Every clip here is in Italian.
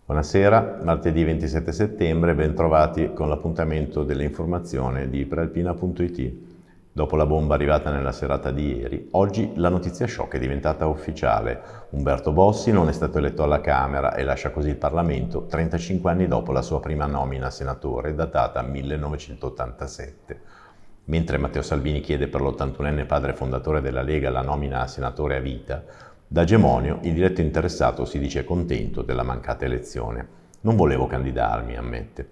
Buonasera, martedì 27 settembre, ben trovati con l'appuntamento delle informazioni di iperalpina.it. Dopo la bomba arrivata nella serata di ieri, oggi la notizia shock è diventata ufficiale. Umberto Bossi non è stato eletto alla Camera e lascia così il Parlamento 35 anni dopo la sua prima nomina a senatore, datata 1987. Mentre Matteo Salvini chiede per l'81enne padre fondatore della Lega la nomina a senatore a vita, da Gemonio il diretto interessato si dice contento della mancata elezione. Non volevo candidarmi, ammette.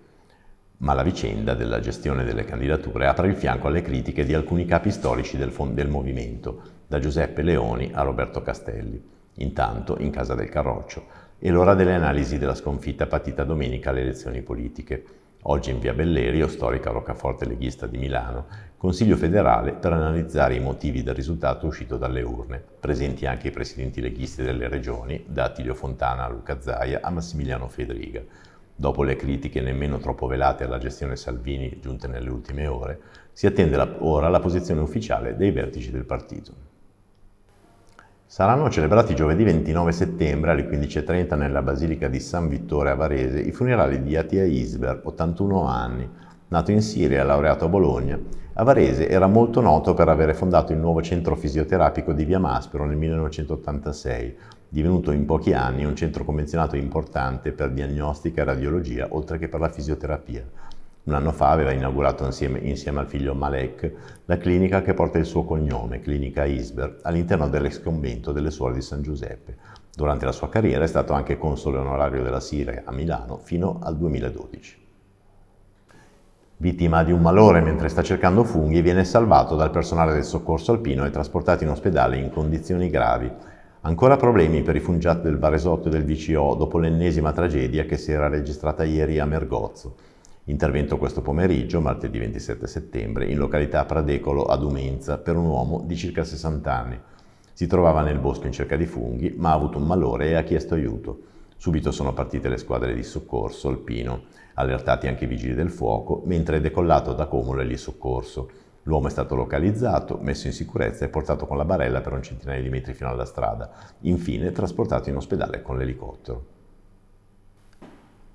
Ma la vicenda della gestione delle candidature apre il fianco alle critiche di alcuni capi storici del movimento, da Giuseppe Leoni a Roberto Castelli. Intanto, in casa del Carroccio, è l'ora delle analisi della sconfitta patita domenica alle elezioni politiche. Oggi in via Bellerio, storica roccaforte leghista di Milano, Consiglio federale per analizzare i motivi del risultato uscito dalle urne. Presenti anche i presidenti leghisti delle regioni, da Attilio Fontana a Luca Zaia a Massimiliano Fedriga. Dopo le critiche nemmeno troppo velate alla gestione Salvini giunte nelle ultime ore, si attende ora la posizione ufficiale dei vertici del partito. Saranno celebrati giovedì 29 settembre alle 15:30 nella Basilica di San Vittore a Varese i funerali di Attia Isber, 81 anni, nato in Siria e laureato a Bologna. A Varese era molto noto per avere fondato il nuovo centro fisioterapico di Via Maspero nel 1986, divenuto in pochi anni un centro convenzionato importante per diagnostica e radiologia, oltre che per la fisioterapia. Un anno fa aveva inaugurato insieme al figlio Malek la clinica che porta il suo cognome, Clinica Isber, all'interno dell'ex convento delle Suore di San Giuseppe. Durante la sua carriera è stato anche console onorario della Siria a Milano fino al 2012. Vittima di un malore mentre sta cercando funghi, viene salvato dal personale del soccorso alpino e trasportato in ospedale in condizioni gravi. Ancora problemi per i fungiati del Varesotto e del VCO dopo l'ennesima tragedia che si era registrata ieri a Mergozzo. Intervento questo pomeriggio, martedì 27 settembre, in località Pradecolo ad Umenza per un uomo di circa 60 anni. Si trovava nel bosco in cerca di funghi, ma ha avuto un malore e ha chiesto aiuto. Subito sono partite le squadre di soccorso alpino, allertati anche i vigili del fuoco, mentre è decollato da Como l'elì soccorso. L'uomo è stato localizzato, messo in sicurezza e portato con la barella per un centinaio di metri fino alla strada, infine trasportato in ospedale con l'elicottero.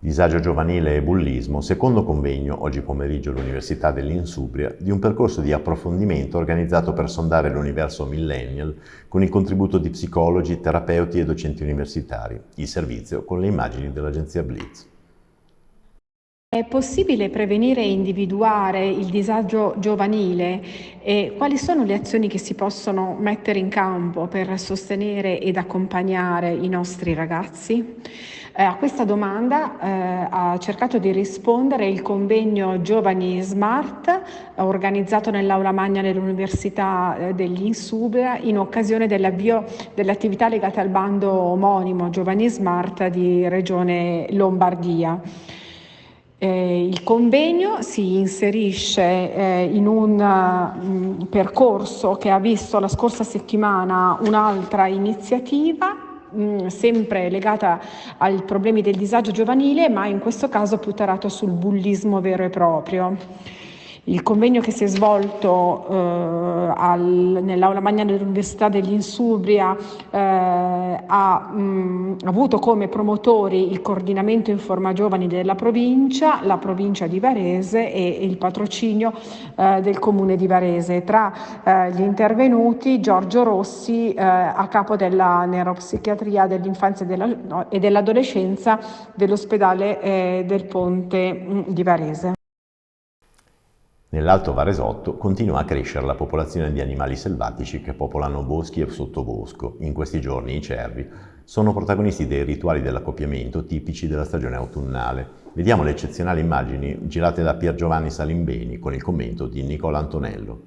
Disagio giovanile e bullismo, secondo convegno, oggi pomeriggio all'Università dell'Insubria, di un percorso di approfondimento organizzato per sondare l'universo millennial con il contributo di psicologi, terapeuti e docenti universitari. Il servizio con le immagini dell'agenzia Blitz. È possibile prevenire e individuare il disagio giovanile e quali sono le azioni che si possono mettere in campo per sostenere ed accompagnare i nostri ragazzi? A questa domanda ha cercato di rispondere il convegno Giovani Smart organizzato nell'aula magna dell'Università degli Insubria in occasione dell'avvio delle attività legate al bando omonimo Giovani Smart di Regione Lombardia. Il convegno si inserisce in un percorso che ha visto la scorsa settimana un'altra iniziativa sempre legata ai problemi del disagio giovanile, ma in questo caso più tarato sul bullismo vero e proprio. Il convegno che si è svolto nell'aula magna dell'Università degli Insubria ha avuto come promotori il coordinamento Informa Giovani della provincia, la provincia di Varese e il patrocinio del comune di Varese. Tra gli intervenuti Giorgio Rossi, a capo della neuropsichiatria dell'infanzia e dell'adolescenza dell'ospedale del Ponte di Varese. Nell'Alto Varesotto continua a crescere la popolazione di animali selvatici che popolano boschi e sottobosco. In questi giorni i cervi sono protagonisti dei rituali dell'accoppiamento tipici della stagione autunnale. Vediamo le eccezionali immagini girate da Pier Giovanni Salimbeni con il commento di Nicola Antonello.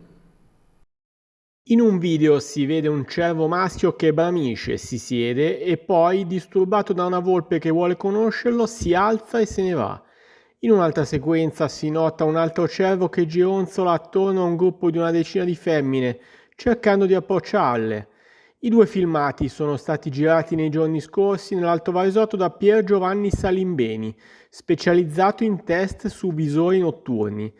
In un video si vede un cervo maschio che bramisce, si siede e poi, disturbato da una volpe che vuole conoscerlo, si alza e se ne va. In un'altra sequenza si nota un altro cervo che gironzola attorno a un gruppo di una decina di femmine, cercando di approcciarle. I due filmati sono stati girati nei giorni scorsi nell'Alto Varesotto da Pier Giovanni Salimbeni, specializzato in test su visori notturni.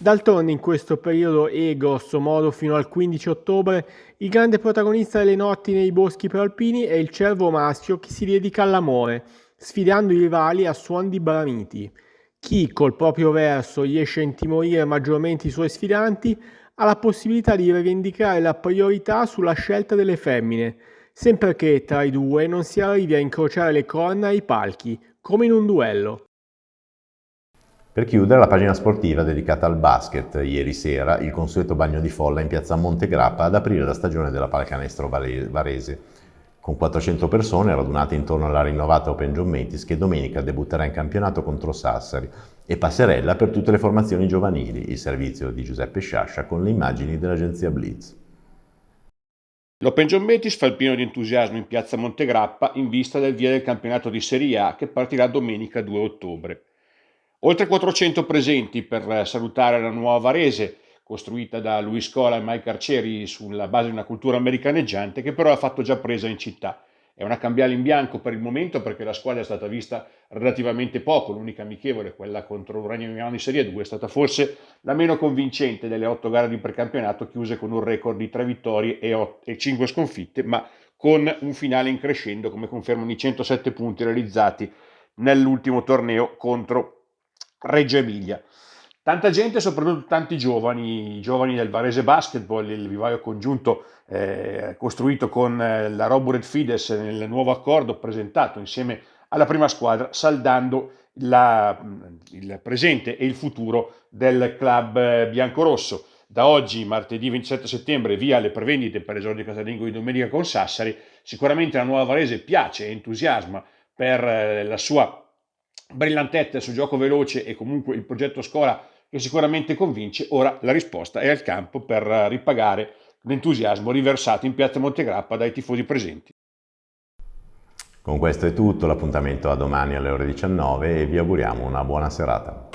D'altronde in questo periodo e grosso modo fino al 15 ottobre il grande protagonista delle notti nei boschi prealpini è il cervo maschio che si dedica all'amore, sfidando i rivali a suon di baramiti. Chi col proprio verso riesce a intimorire maggiormente i suoi sfidanti ha la possibilità di rivendicare la priorità sulla scelta delle femmine, sempre che tra i due non si arrivi a incrociare le corna ai palchi, come in un duello. Per chiudere, la pagina sportiva dedicata al basket. Ieri sera il consueto bagno di folla in piazza Montegrappa ad aprire la stagione della pallacanestro varese, con 400 persone radunate intorno alla rinnovata Open Giommetis che domenica debutterà in campionato contro Sassari, e passerella per tutte le formazioni giovanili, il servizio di Giuseppe Sciascia con le immagini dell'agenzia Blitz. L'Open Giommetis fa il pieno di entusiasmo in piazza Montegrappa in vista del via del campionato di Serie A che partirà domenica 2 ottobre. Oltre 400 presenti per salutare la nuova Varese, costruita da Luis Scola e Mike Arcieri sulla base di una cultura americaneggiante che però ha fatto già presa in città. È una cambiale in bianco per il momento perché la squadra è stata vista relativamente poco, l'unica amichevole, quella contro l'Uranio Milano di Serie 2, è stata forse la meno convincente delle 8 gare di precampionato chiuse con un record di 3 vittorie e 5 sconfitte, ma con un finale in crescendo come confermano i 107 punti realizzati nell'ultimo torneo contro Reggio Emilia. Tanta gente, soprattutto tanti giovani del Varese Basketball, il vivaio congiunto costruito con la Robured Fides nel nuovo accordo presentato insieme alla prima squadra, saldando il presente e il futuro del club biancorosso. Da oggi, martedì 27 settembre, via le prevendite per l'esordio casalingo di domenica con Sassari. Sicuramente la nuova Varese piace e entusiasma per la sua brillantezza sul gioco veloce e comunque il progetto Scola che sicuramente convince. Ora la risposta è al campo per ripagare l'entusiasmo riversato in piazza Montegrappa dai tifosi presenti. Con questo è tutto, l'appuntamento a domani alle ore 19 e vi auguriamo una buona serata.